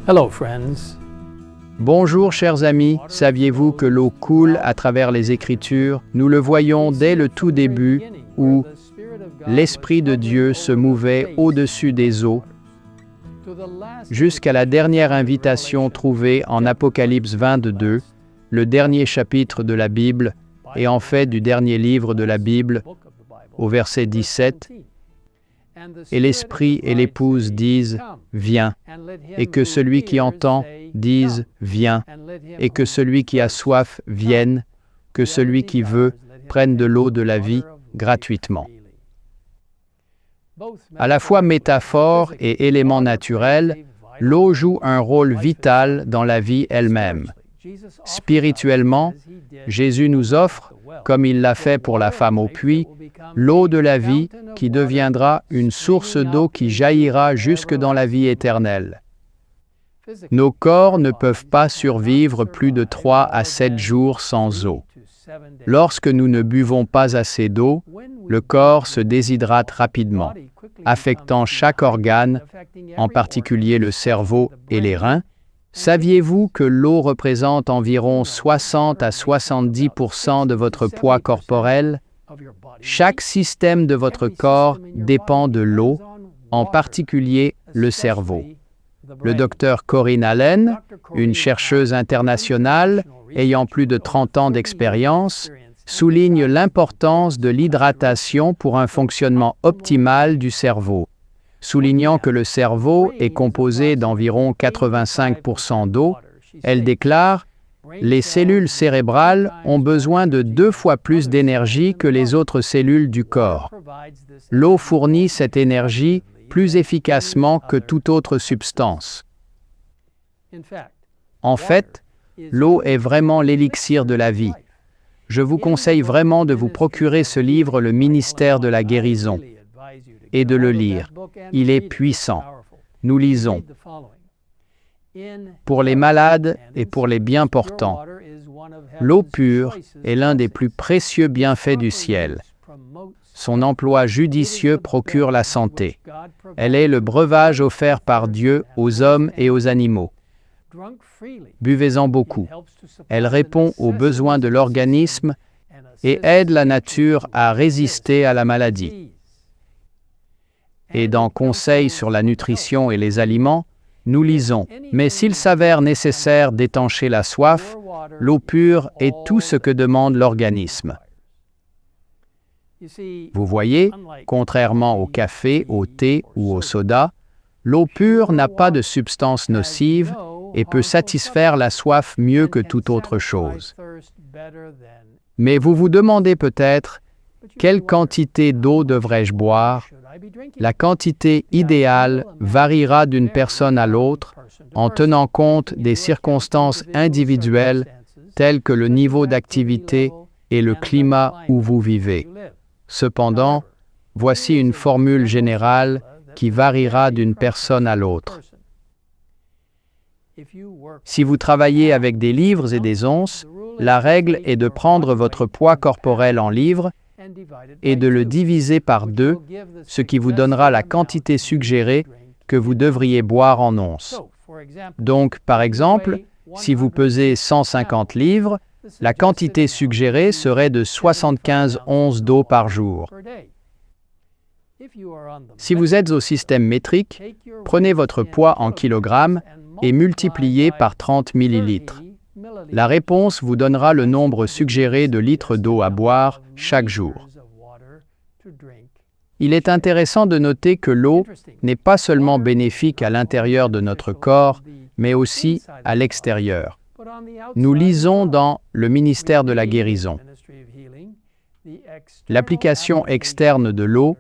Hello, friends. Bonjour chers amis, saviez-vous que l'eau coule à travers les Écritures? Nous le voyons dès le tout début où l'Esprit de Dieu se mouvait au-dessus des eaux, jusqu'à la dernière invitation trouvée en Apocalypse 22, le dernier chapitre de la Bible, et en fait du dernier livre de la Bible, au verset 17. Et l'Esprit et l'Épouse disent « Viens », et que celui qui entend dise « Viens », et que celui qui a soif vienne, que celui qui veut prenne de l'eau de la vie gratuitement. À la fois métaphore et élément naturel, l'eau joue un rôle vital dans la vie elle-même. Spirituellement, Jésus nous offre, comme il l'a fait pour la femme au puits, l'eau de la vie qui deviendra une source d'eau qui jaillira jusque dans la vie éternelle. Nos corps ne peuvent pas survivre plus de 3 à 7 jours sans eau. Lorsque nous ne buvons pas assez d'eau, le corps se déshydrate rapidement, affectant chaque organe, en particulier le cerveau et les reins. Saviez-vous que l'eau représente environ 60 à 70% de votre poids corporel? Chaque système de votre corps dépend de l'eau, en particulier le cerveau. Le docteur Corinne Allen, une chercheuse internationale ayant plus de 30 ans d'expérience, souligne l'importance de l'hydratation pour un fonctionnement optimal du cerveau, soulignant que le cerveau est composé d'environ 85% d'eau. Elle déclare « Les cellules cérébrales ont besoin de 2 fois plus d'énergie que les autres cellules du corps. L'eau fournit cette énergie plus efficacement que toute autre substance. En fait, l'eau est vraiment l'élixir de la vie. Je vous conseille vraiment de vous procurer ce livre, Le ministère de la guérison, et de le lire. Il est puissant. Nous lisons. Pour les malades et pour les bien portants, l'eau pure est l'un des plus précieux bienfaits du ciel. Son emploi judicieux procure la santé. Elle est le breuvage offert par Dieu aux hommes et aux animaux. Buvez-en beaucoup. Elle répond aux besoins de l'organisme et aide la nature à résister à la maladie. Et dans Conseils sur la nutrition et les aliments, nous lisons « Mais s'il s'avère nécessaire d'étancher la soif, l'eau pure est tout ce que demande l'organisme. » Vous voyez, contrairement au café, au thé ou au soda, l'eau pure n'a pas de substances nocives et peut satisfaire la soif mieux que toute autre chose. Mais vous vous demandez peut-être, quelle quantité d'eau devrais-je boire? La quantité idéale variera d'une personne à l'autre en tenant compte des circonstances individuelles telles que le niveau d'activité et le climat où vous vivez. Cependant, voici une formule générale qui variera d'une personne à l'autre. Si vous travaillez avec des livres et des onces, la règle est de prendre votre poids corporel en livres et de le diviser par 2, ce qui vous donnera la quantité suggérée que vous devriez boire en onces. Donc, par exemple, si vous pesez 150 livres, la quantité suggérée serait de 75 onces d'eau par jour. Si vous êtes au système métrique, prenez votre poids en kilogrammes et multipliez par 30 millilitres. La réponse vous donnera le nombre suggéré de litres d'eau à boire chaque jour. Il est intéressant de noter que l'eau n'est pas seulement bénéfique à l'intérieur de notre corps, mais aussi à l'extérieur. Nous lisons dans Le ministère de la guérison. L'application externe de l'eau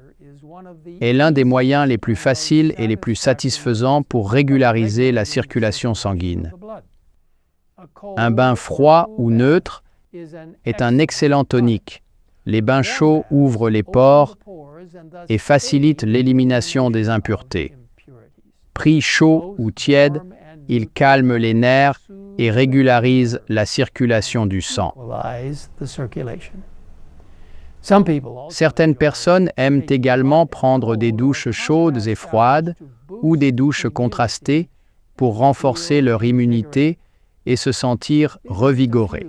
est l'un des moyens les plus faciles et les plus satisfaisants pour régulariser la circulation sanguine. Un bain froid ou neutre est un excellent tonique. Les bains chauds ouvrent les pores et facilitent l'élimination des impuretés. Pris chaud ou tiède, ils calment les nerfs et régularisent la circulation du sang. Certaines personnes aiment également prendre des douches chaudes et froides ou des douches contrastées pour renforcer leur immunité et se sentir revigorés.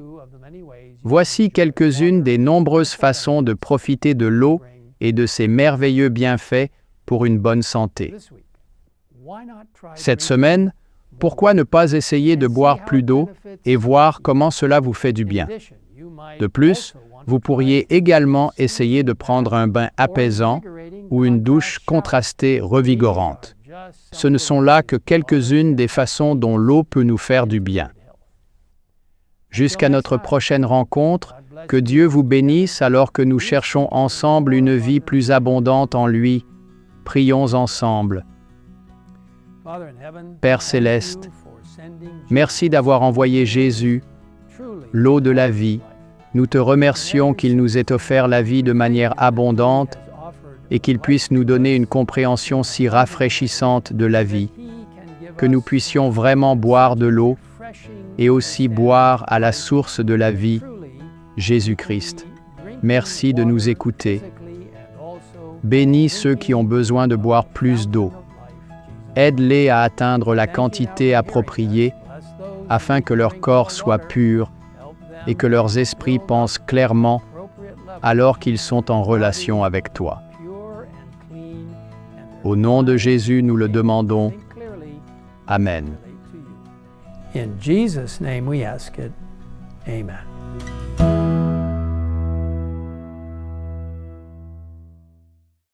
Voici quelques-unes des nombreuses façons de profiter de l'eau et de ses merveilleux bienfaits pour une bonne santé. Cette semaine, pourquoi ne pas essayer de boire plus d'eau et voir comment cela vous fait du bien? De plus, vous pourriez également essayer de prendre un bain apaisant ou une douche contrastée revigorante. Ce ne sont là que quelques-unes des façons dont l'eau peut nous faire du bien. Jusqu'à notre prochaine rencontre, que Dieu vous bénisse alors que nous cherchons ensemble une vie plus abondante en lui. Prions ensemble. Père céleste, merci d'avoir envoyé Jésus, l'eau de la vie. Nous te remercions qu'il nous ait offert la vie de manière abondante et qu'il puisse nous donner une compréhension si rafraîchissante de la vie, que nous puissions vraiment boire de l'eau et aussi boire à la source de la vie, Jésus-Christ. Merci de nous écouter. Bénis ceux qui ont besoin de boire plus d'eau. Aide-les à atteindre la quantité appropriée afin que leur corps soit pur et que leurs esprits pensent clairement alors qu'ils sont en relation avec toi. Au nom de Jésus, nous le demandons. Amen. In Jesus' name we ask it. Amen.